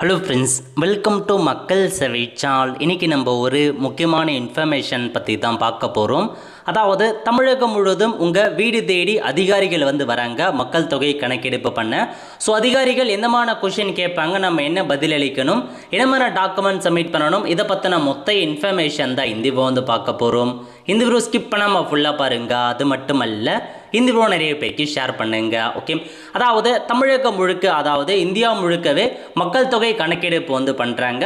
Hello friends, welcome to மக்கள் சேவை channel. இன்றைக்கி நம்ம ஒரு முக்கியமான இன்ஃபர்மேஷன் பற்றி தான் பார்க்க போகிறோம். அதாவது தமிழகம் முழுவதும் உங்கள் வீடு தேடி அதிகாரிகள் வராங்க மக்கள் தொகை கணக்கெடுப்பு பண்ண. ஸோ அதிகாரிகள் என்னமான கொஷின் கேட்பாங்க, நம்ம என்ன பதிலளிக்கணும், என்னமான டாக்குமெண்ட் சப்மிட் பண்ணணும், இதை பற்றின மொத்த இன்ஃபர்மேஷன் தான் இந்த வீடியோ பார்க்க போகிறோம். இந்த வீடியோ ஸ்கிப் பண்ணாமல் ஃபுல்லாக பாருங்கள். அது மட்டும் அல்ல, இந்த வீடியோ நிறைய பேருக்கு ஷேர் பண்ணுங்க. ஓகே, அதாவது தமிழகம் முழுக்க, அதாவது இந்தியா முழுக்கவே மக்கள் தொகை கணக்கெடுப்பு பண்ணுறாங்க.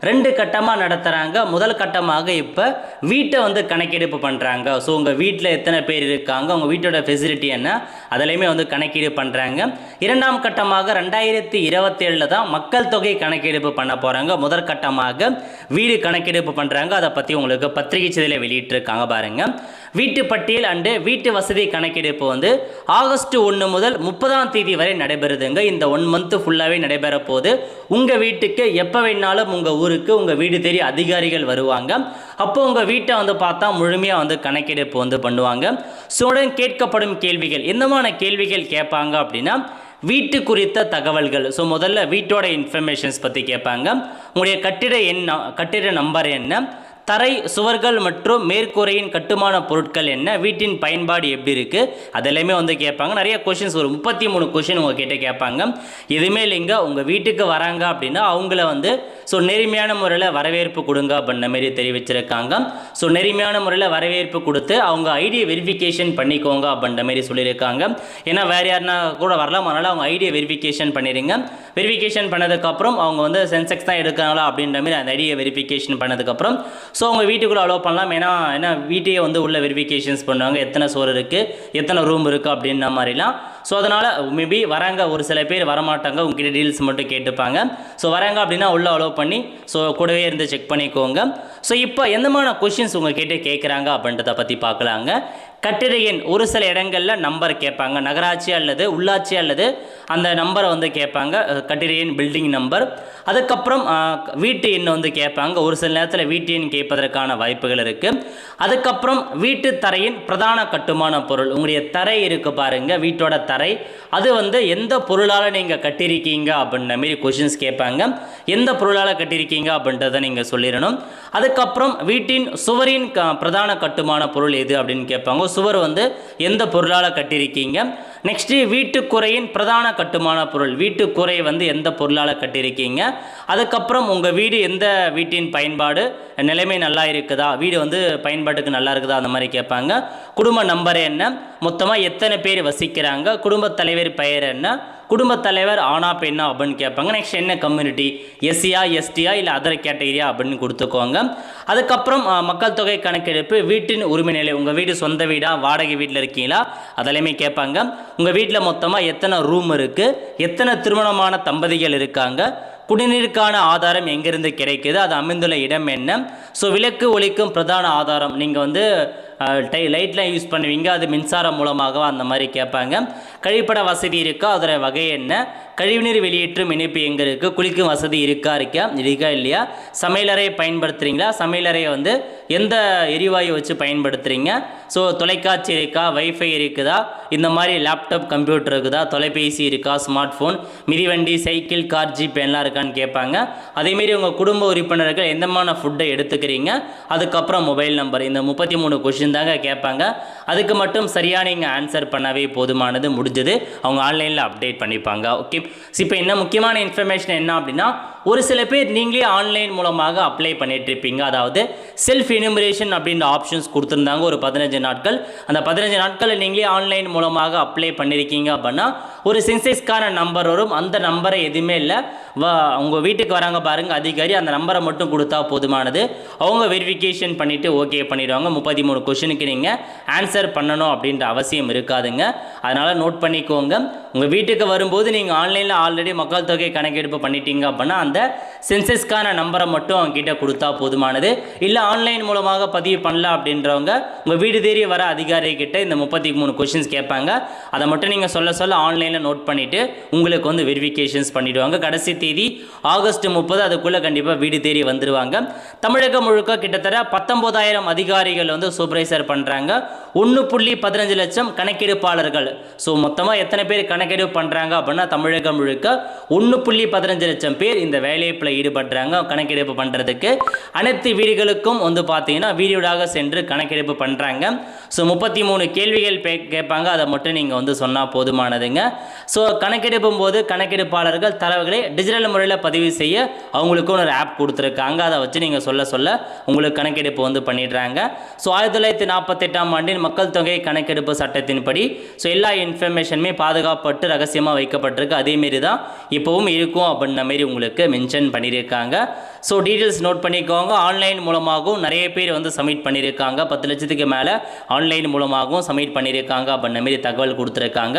2 கட்டமாக நடத்துகிறாங்க. முதல் கட்டமாக இப்போ வீட்டை கணக்கெடுப்பு பண்ணுறாங்க. ஸோ உங்கள் வீட்டில் எத்தனை பேர் இருக்காங்க, உங்கள் வீட்டோட ஃபெசிலிட்டி என்ன, அதிலையுமே கணக்கீடு பண்ணுறாங்க. 2ஆம் கட்டமாக 2027 தான் மக்கள் தொகை கணக்கெடுப்பு பண்ண போகிறாங்க. முதல் கட்டமாக வீடு கணக்கெடுப்பு பண்ணுறாங்க. அதை பற்றி உங்களுக்கு பத்திரிகை செய்தியில் வெளியிட்டிருக்காங்க பாருங்கள். வீட்டு பட்டியல் அண்டு வீட்டு வசதி கணக்கெடுப்பு ஆகஸ்ட் 1 முதல் 30ஆம் தேதி வரை நடைபெறுதுங்க. இந்த 1 மந்த் ஃபுல்லாகவே நடைபெற போது. உங்கள் வீட்டுக்கு எப்போ வேணாலும் உங்கள் ஊருக்கு உங்கள் வீடு தேடி அதிகாரிகள் வருவாங்க. அப்போ உங்கள் வீட்டை பார்த்தா முழுமையாக கணக்கெடுப்பு பண்ணுவாங்க. ஸோ கேட்கப்படும் கேள்விகள், என்னமான கேள்விகள் கேட்பாங்க அப்படின்னா, வீட்டு குறித்த தகவல்கள். ஸோ முதல்ல வீட்டோட இன்ஃபர்மேஷன்ஸ் பற்றி கேட்பாங்க. உங்களுடைய கட்டிட நம்பர் என்ன, தரை சுவர்கள் மற்றும் மேற்கூரையின் கட்டுமான பொருட்கள் என்ன, வீட்டின் பயன்பாடு எப்படி இருக்குது, அதெல்லாமே கேட்பாங்க. நிறைய கொஷின்ஸ், ஒரு 33 கொஷின் உங்ககிட்ட கேட்பாங்க. எதுவுமே இல்லைங்க, உங்கள் வீட்டுக்கு வராங்க அப்படின்னா அவங்கள ஸோ நெருமையான முறையில் வரவேற்பு கொடுங்க அப்படின்ற மாரி தெரிவிச்சிருக்காங்க. ஸோ நெருமையான முறையில் வரவேற்பு கொடுத்து அவங்க ஐடியை வெரிஃபிகேஷன் பண்ணிக்கோங்க அப்படின்ற மாரி சொல்லியிருக்காங்க. ஏன்னா வேறு யாருனா கூட வரலாம், அதனால் அவங்க ஐடியை வெரிஃபிகேஷன் பண்ணிடுங்க. வெரிஃபிகேஷன் பண்ணதுக்கப்புறம் அவங்க சென்செக்ஸ் தான் எடுக்கிறாங்களா அப்படின்ற மாதிரி அந்த ஐடியை வெரிஃபிகேஷன் பண்ணதுக்கப்புறம் ஸோ அவங்க வீட்டுக்குள்ளே அலோவ் பண்ணலாம். ஏன்னா வீட்டையே உள்ள வெரிஃபிகேஷன்ஸ் பண்ணுவாங்க, எத்தனை சோறு இருக்குது, எத்தனை ரூம் இருக்குது அப்படின்ற மாதிரிலாம். ஸோ அதனால் மேபி வராங்க, ஒரு சில பேர் வரமாட்டாங்க, உங்ககிட்ட டீல்ஸ் மட்டும் கேட்டுப்பாங்க. ஸோ வராங்க அப்படின்னா உள்ளே அலோவ் பண்ணி ஸோ கூடவே இருந்து செக் பண்ணிக்கோங்க. ஸோ இப்போ எந்தமான கொஷின்ஸ் உங்கள் கிட்டே கேட்குறாங்க அப்படின்றத பற்றி பார்க்கலாங்க. கட்டிட எண், ஒரு சில இடங்களில் நம்பர் கேட்பாங்க, நகராட்சி அல்லது உள்ளாட்சி அல்லது அந்த நம்பரை கேட்பாங்க, கட்டிட எண் பில்டிங் நம்பர். அதுக்கப்புறம் வீட்டு எண் கேட்பாங்க. ஒரு சில நேரத்தில் வீட்டு எண் கேட்பதற்கான வாய்ப்புகள் இருக்குது. அதுக்கப்புறம் வீட்டு தரையின் பிரதான கட்டுமான பொருள், உங்களுடைய தரை இருக்குது பாருங்கள், வீட்டோட தரை, அது எந்த பொருளால் நீங்கள் கட்டியிருக்கீங்க அப்படின்ற மாரி கொஷின்ஸ் கேட்பாங்க. எந்த பொருளால் கட்டியிருக்கீங்க அப்படின்றத நீங்கள் சொல்லிடணும். அதுக்கப்புறம் வீட்டின் சுவரின் பிரதான கட்டுமான பொருள் எது அப்படின்னு கேட்பாங்க. சுவர் எந்த பொருளால் கட்டியிருக்கீங்க. நெக்ஸ்ட்டு வீட்டுக்குறையின் பிரதான கட்டுமான பொருள், வீட்டுக்குறை எந்த பொருளால் கட்டியிருக்கீங்க. அதுக்கப்புறம் உங்கள் வீடு எந்த வீட்டின் பயன்பாடு நிலைமை நல்லா இருக்குதா, வீடு பயன்பாட்டுக்கு நல்லா இருக்குதா, அந்த மாதிரி கேட்பாங்க. குடும்ப நம்பர் என்ன, மொத்தமாக எத்தனை பேர் வசிக்கிறாங்க, குடும்பத் தலைவர் பெயர் என்ன, குடும்பத் தலைவர் ஆனா பெண்ணா அப்படின்னு கேட்பாங்க. நெக்ஸ்ட் என்ன கம்யூனிட்டி, எஸ்சியா எஸ்டியா இல்லை அதர் கேட்டகிரியா அப்படின்னு கொடுத்துக்கோங்க. அதுக்கப்புறம் மக்கள் தொகை கணக்கெடுப்பு, வீட்டின் உரிமை நிலை, உங்கள் வீடு சொந்த வீடா வாடகை வீட்டில் இருக்கீங்களா அதெல்லாமே கேட்பாங்க. உங்கள் வீட்டில் மொத்தமாக எத்தனை ரூம் இருக்குது, எத்தனை திருமணமான தம்பதிகள் இருக்காங்க, குடிநீருக்கான ஆதாரம் எங்கேருந்து கிடைக்குது, அது அமைந்துள்ள இடம் என்ன, ஸோ விளக்கு ஒளிக்கும் பிரதான ஆதாரம், நீங்கள் லைட்லாம் யூஸ் பண்ணுவீங்க, அது மின்சாரம் மூலமாக அந்த மாதிரி கேட்பாங்க. கழிப்பட வசதி இருக்கா, அதோட வகை என்ன, கழிவுநீர் வெளியேற்றும் இணைப்பு எங்கே இருக்குது, குளிக்கும் வசதி இருக்கா இல்லையா, சமையலறையை பயன்படுத்துகிறீங்களா, சமையலறையை எந்த எரிவாயு வச்சு பயன்படுத்துகிறீங்க, ஸோ தொலைக்காட்சி இருக்கா, வைஃபை இருக்குதா, இந்த மாதிரி லேப்டாப் கம்ப்யூட்டர் இருக்குதா, தொலைபேசி இருக்கா, ஸ்மார்ட் ஃபோன், மிதிவண்டி, சைக்கிள், கார், ஜீப் எல்லாம் இருக்கான்னு கேட்பாங்க. அதேமாரி உங்கள் குடும்ப உறுப்பினர்கள் எந்தமான ஃபுட்டை எடுத்துக்கிறீங்க, அதுக்கப்புறம் மொபைல் நம்பர், இந்த 33 கொஷின் தாங்க கேட்பாங்க. அதுக்கு மட்டும் சரியாக நீங்கள் ஆன்சர் பண்ணவே போதுமானது, முடிஞ்சது. அவங்க ஆன்லைனில் அப்டேட் பண்ணிப்பாங்க. ஓகே, இப்போ என்ன முக்கியமான இன்ஃபர்மேஷன் என்ன அப்படின்னா, ஒரு சில பேர் நீங்களே ஆன்லைன் மூலமாக அப்ளை பண்ணிட்டு இருப்பீங்க. அதாவது செல்ஃப் எனுமரேஷன் அப்படின்ற ஆப்ஷன்ஸ் கொடுத்துருந்தாங்க ஒரு 15 நாட்கள். அந்த 15 நாட்களில் நீங்களே ஆன்லைன் மூலமாக அப்ளை பண்ணியிருக்கீங்க அப்படின்னா ஒரு சென்சஸ்க்கான நம்பர் வரும். அந்த நம்பரை எதுவுமே இல்லை, உங்கள் வீட்டுக்கு வராங்க பாருங்கள் அதிகாரி, அந்த நம்பரை மட்டும் கொடுத்தா போதுமானது. அவங்க வெரிஃபிகேஷன் பண்ணிவிட்டு ஓகே பண்ணிடுவாங்க. 33 கொஷினுக்கு நீங்கள் ஆன்சர் பண்ணணும் அப்படின்ற அவசியம் இருக்காதுங்க. அதனால் நோட் பண்ணிக்கோங்க. உங்கள் வீட்டுக்கு வரும்போது நீங்கள் ஆன்லைனில் ஆல்ரெடி மக்கள் தொகை கணக்கெடுப்பு பண்ணிட்டீங்க அப்படின்னா அந்த சென்சஸ்க்கான நம்பரை மட்டும் அவங்ககிட்ட கொடுத்தா போதுமானது. இல்லை ஆன்லைன் மூலமாக பதிவு பண்ணல அப்படின்றவங்க உங்கள் வீடு தேடி வர அதிகாரிகிட்ட இந்த 33 கொஷின்ஸ் கேட்பாங்க. அதை மட்டும் நீங்கள் சொல்ல ஆன்லைனில் நோட் பண்ணிவிட்டு உங்களுக்கு வெரிஃபிகேஷன்ஸ் பண்ணிவிடுவாங்க. கடைசி தேதி ஆகஸ்ட் 30, அதுக்குள்ளே கண்டிப்பாக வீடு தேடி வந்துடுவாங்க. தமிழகம் முழுக்க கிட்டத்தட்ட 19,000 அதிகாரிகள் சூப்பர்வைசர் பண்ணுறாங்க. 1.15 லட்சம் கணக்கெடுப்பாளர்கள். ஸோ மொத்தமாக எத்தனை பேர் கணக்கெடுப்பு பண்ணுறாங்க அப்படின்னா தமிழகம் முழுக்க 1.15 லட்சம் பேர் இந்த வேலைப்பில் ஈடுபடுறாங்க கணக்கெடுப்பு பண்ணுறதுக்கு. அனைத்து வீடுகளுக்கும் வந்து பார்த்தீங்கன்னா வீடியோடாக சென்று கணக்கெடுப்பு பண்ணுறாங்க. ஸோ 33 கேள்விகள் கேட்பாங்க, அதை மட்டும் நீங்கள் வந்து சொன்னால் போதுமானதுங்க. ஸோ கணக்கெடுப்பும் போது கணக்கெடுப்பாளர்கள் தரவுகளை டிஜிட்டல் முறையில் பதிவு செய்ய அவங்களுக்கும் ஒரு ஆப் கொடுத்துருக்காங்க. அதை வச்சு நீங்கள் சொல்ல உங்களுக்கு கணக்கெடுப்பு வந்து பண்ணிடுறாங்க. ஸோ 1948ஆம் ஆண்டின் மக்கள் தொகை கணக்கெடுப்பு சட்டத்தின்படி ஸோ எல்லா இன்ஃபர்மேஷனுமே பாதுகாப்பட்டு ரகசியமாக வைக்கப்பட்டிருக்கு. அதேமாரி தான் இப்போவும் இருக்கும் அப்படின்ற மாரி உங்களுக்கு மென்ஷன் பண்ணியிருக்காங்க. ஸோ டீட்டெயில்ஸ் நோட் பண்ணிக்கோங்க. ஆன்லைன் மூலமாகவும் நிறைய பேர் வந்து சப்மிட் பண்ணியிருக்காங்க. 10 லட்சத்துக்கு மேலே ஆன்லைன் மூலமாகவும் சப்மிட் பண்ணியிருக்காங்க அப்படின்ற மாரி தகவல் கொடுத்துருக்காங்க.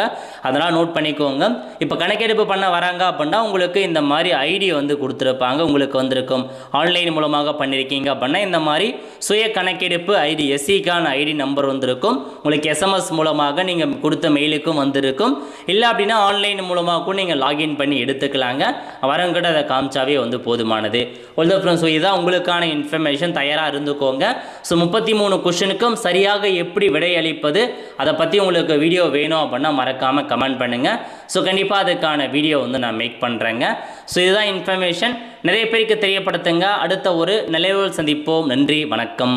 அதனால் நோட் பண்ணிக்கோங்க. இப்போ கணக்கெடுப்பு பண்ண வராங்க அப்படின்னா உங்களுக்கு இந்த மாதிரி ஐடி வந்து கொடுத்துருப்பாங்க. உங்களுக்கு வந்திருக்கும் ஆன்லைன் மூலமாக பண்ணியிருக்கீங்க அப்படின்னா இந்த மாதிரி சுய கணக்கெடுப்பு ஐடி எஸ்சிக்கான ஐடி நம்பர் வந்திருக்கும். உங்களுக்கு எஸ்எம்எஸ் மூலமாக நீங்கள் கொடுத்த மெயிலுக்கும் வந்திருக்கும். இல்லை அப்படின்னா ஆன்லைன் மூலமாகவும் நீங்கள் லாகின் பண்ணி எடுத்துக்கலாங்க. வரவங்கிட்ட அதை காமிச்சாவே வந்து போதுமானது. ஸோ இதுதான் உங்களுக்கான இன்ஃபர்மேஷன். தயாராக இருந்துக்கோங்க. ஸோ 33 கொஷனுக்கும் சரியாக எப்படி விடையளிப்பது அதை பற்றி உங்களுக்கு வீடியோ வேணும் அப்படின்னா மறக்காமல் கமெண்ட் பண்ணுங்கள். ஸோ கண்டிப்பாக அதுக்கான வீடியோ வந்து நான் மேக் பண்ணுறேங்க. ஸோ இதுதான் இன்ஃபர்மேஷன். நிறைய பேருக்கு தெரியப்படுத்துங்க. அடுத்த ஒரு நிலைவில் சந்திப்போம். நன்றி, வணக்கம்.